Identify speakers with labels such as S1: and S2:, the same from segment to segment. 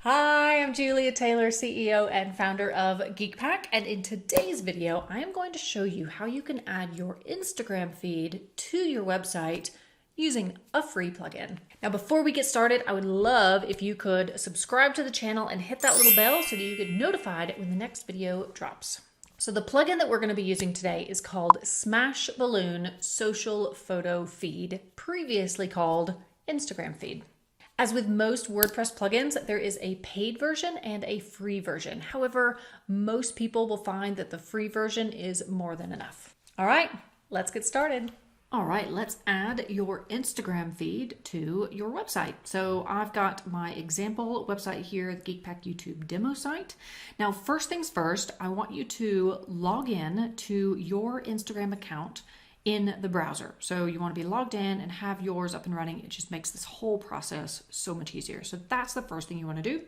S1: Hi, I'm Julia Taylor, CEO and founder of GeekPack, and in today's video, I am going to show you how you can add your Instagram feed to your website using a free plugin. Now, before we get started, I would love if you could subscribe to the channel and hit that little bell so that you get notified when the next video drops. So the plugin that we're going to be using today is called Smash Balloon Social Photo Feed, previously called Instagram Feed. As with most WordPress plugins, there is a paid version and a free version. However, most people will find that the free version is more than enough. All right, let's get started. All right, let's add your Instagram feed to your website. So I've got my example website here, the GeekPack YouTube demo site. Now, first things first, I want you to log in to your Instagram account in the browser. So you want to be logged in and have yours up and running. It just makes this whole process so much easier. So that's the first thing you want to do.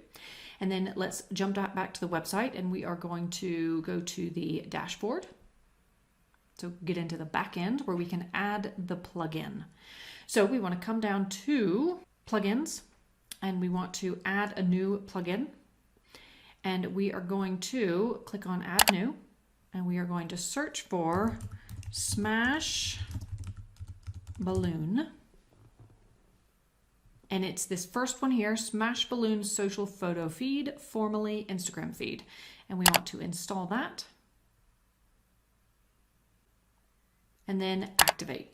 S1: And then let's jump back to the website, and we are going to go to the dashboard. So get into the back end where we can add the plugin. So we want to come down to plugins, and we want to add a new plugin. And we are going to click on add new, and we are going to search for Smash Balloon, and it's this first one here, Smash Balloon Social Photo Feed, formerly Instagram Feed, and we want to install that and then activate.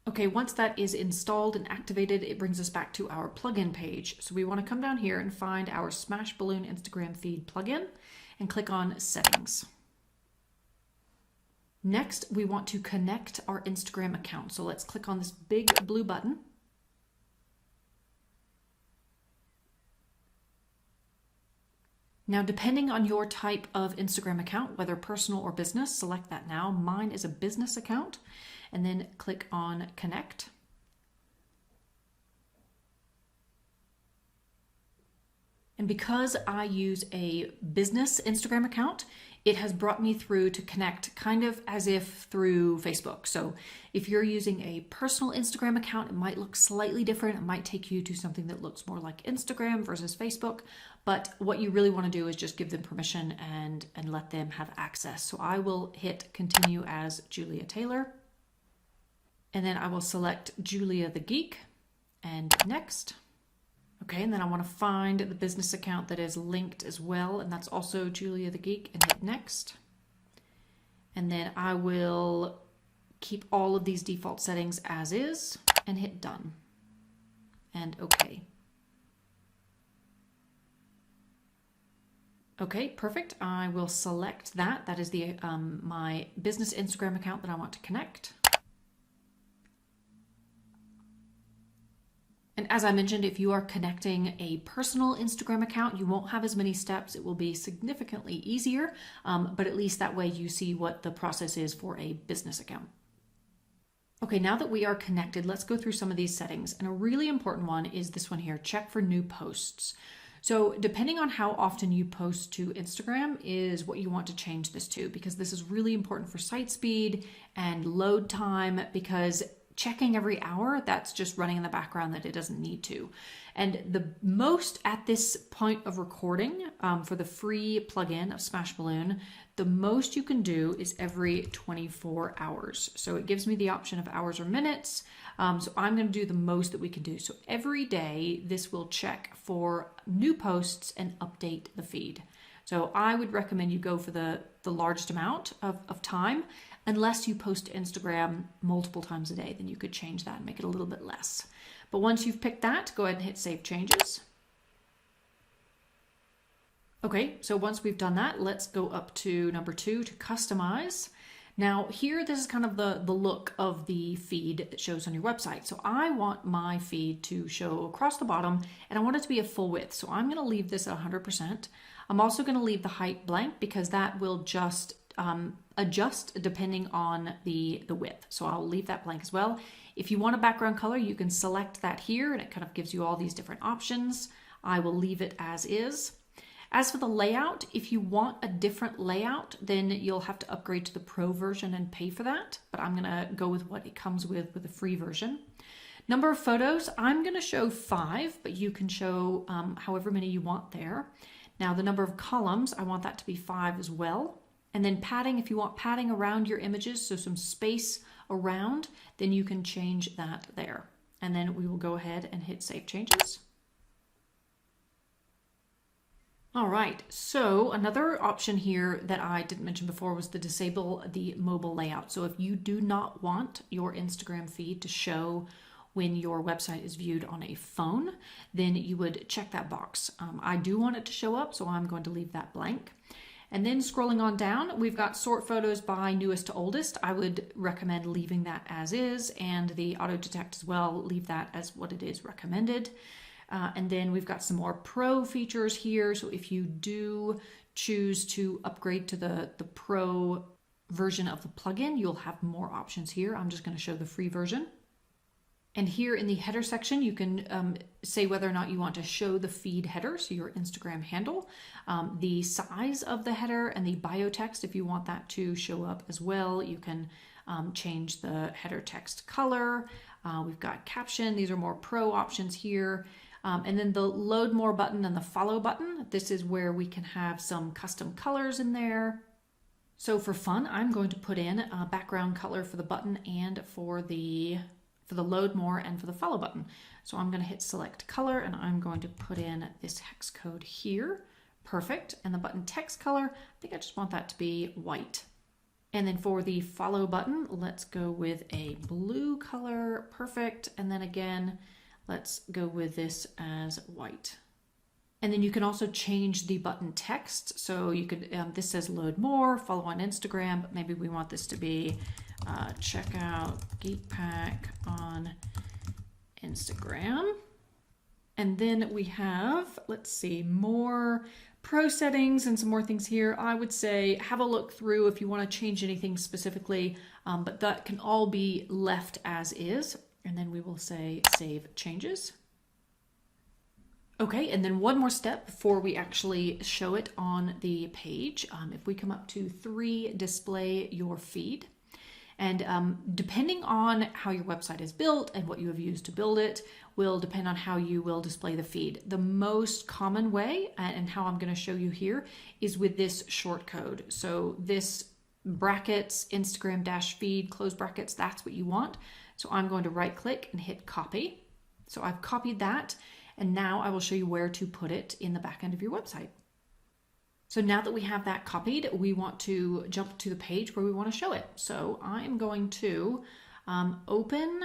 S1: Okay, once that is installed and activated, it brings us back to our plugin page. So we want to come down here and find our Smash Balloon Instagram Feed plugin and click on Settings. Next, we want to connect our Instagram account. So let's click on this big blue button. Now, depending on your type of Instagram account, whether personal or business, select that now. Mine is a business account, and then click on Connect. And because I use a business Instagram account, it has brought me through to connect kind of as if through Facebook. So if you're using a personal Instagram account, it might look slightly different. It might take you to something that looks more like Instagram versus Facebook. But what you really want to do is just give them permission and let them have access. So I will hit continue as Julia Taylor. And then I will select Julia the Geek and next. Okay, and then I want to find the business account that is linked as well, and that's also Julia the Geek, and hit next. And then I will keep all of these default settings as is and hit done. And okay. Okay, perfect. I will select that. That is the my business Instagram account that I want to connect. And as I mentioned, if you are connecting a personal Instagram account, you won't have as many steps. It will be significantly easier, but at least that way you see what the process is for a business account. Okay, now that we are connected, let's go through some of these settings. And a really important one is this one here, check for new posts. So depending on how often you post to Instagram is what you want to change this to, because this is really important for site speed and load time, because checking every hour, that's just running in the background that it doesn't need to. And the most at this point of recording for the free plugin of Smash Balloon, the most you can do is every 24 hours. So it gives me the option of hours or minutes. So I'm going to do the most that we can do. So every day, this will check for new posts and update the feed. So I would recommend you go for the largest amount of time. Unless you post to Instagram multiple times a day, then you could change that and make it a little bit less. But once you've picked that, go ahead and hit Save Changes. Okay, so once we've done that, let's go up to number 2 to customize. Now here, this is kind of the look of the feed that shows on your website. So I want my feed to show across the bottom, and I want it to be a full width. So I'm going to leave this at 100%. I'm also going to leave the height blank because that will just adjust depending on the width. So I'll leave that blank as well. If you want a background color, you can select that here, and it kind of gives you all these different options. I will leave it as is. As for the layout, if you want a different layout, then you'll have to upgrade to the Pro version and pay for that. But I'm going to go with what it comes with the free version. Number of photos, I'm going to show 5, but you can show however many you want there. Now the number of columns, I want that to be 5 as well. And then padding, if you want padding around your images, so some space around, then you can change that there. And then we will go ahead and hit Save Changes. All right, so another option here that I didn't mention before was to disable the mobile layout. So if you do not want your Instagram feed to show when your website is viewed on a phone, then you would check that box. I do want it to show up, so I'm going to leave that blank. And then scrolling on down, we've got sort photos by newest to oldest. I would recommend leaving that as is, and the auto detect as well, leave that as what it is recommended. And then we've got some more pro features here. So if you do choose to upgrade to the pro version of the plugin, you'll have more options here. I'm just going to show the free version. And here in the header section, you can say whether or not you want to show the feed header, so your Instagram handle, the size of the header, and the bio text. If you want that to show up as well, you can change the header text color. We've got caption. These are more pro options here. And then the load more button and the follow button. This is where we can have some custom colors in there. So for fun, I'm going to put in a background color for the button and for the load more and for the follow button. So I'm going to hit select color and I'm going to put in this hex code here. Perfect. And the button text color, I think I just want that to be white. And then for the follow button, let's go with a blue color. Perfect. And then again, let's go with this as white. And then you can also change the button text. So you could, this says load more, follow on Instagram, but maybe we want this to be check out GeekPack on Instagram. And then we have, let's see, more pro settings and some more things here. I would say have a look through if you want to change anything specifically, but that can all be left as is. And then we will say save changes. Okay, and then one more step before we actually show it on the page. If we come up to 3, display your feed. And depending on how your website is built and what you have used to build it will depend on how you will display the feed. The most common way, and how I'm going to show you here, is with this short code. So this brackets, Instagram dash feed, close brackets, that's what you want. So I'm going to right click and hit copy. So I've copied that, and now I will show you where to put it in the back end of your website. So now that we have that copied, we want to jump to the page where we want to show it. So I'm going to open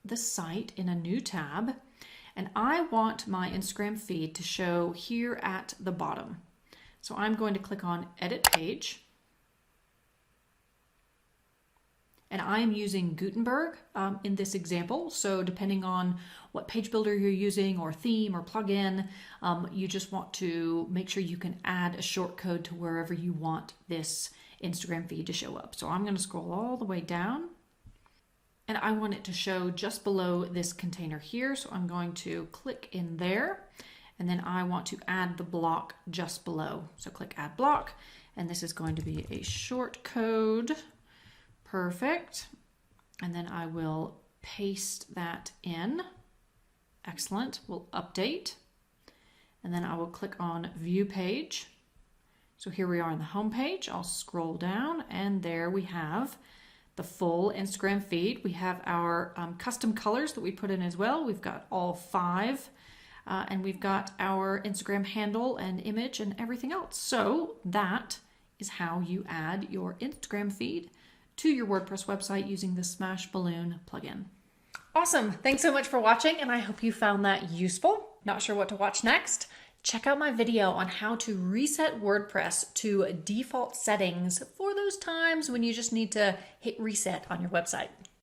S1: the site in a new tab, and I want my Instagram feed to show here at the bottom. So I'm going to click on Edit Page. And I am using Gutenberg in this example. So depending on what page builder you're using or theme or plugin, you just want to make sure you can add a short code to wherever you want this Instagram feed to show up. So I'm going to scroll all the way down, and I want it to show just below this container here. So I'm going to click in there, and then I want to add the block just below. So click Add Block, and this is going to be a short code. Perfect. And then I will paste that in. Excellent. We'll update. And then I will click on View Page. So here we are on the home page. I'll scroll down, and there we have the full Instagram feed. We have our custom colors that we put in as well. We've got all 5. And we've got our Instagram handle and image and everything else. So that is how you add your Instagram feed to your WordPress website using the Smash Balloon plugin. Awesome. Thanks so much for watching, and I hope you found that useful. Not sure what to watch next? Check out my video on how to reset WordPress to default settings for those times when you just need to hit reset on your website.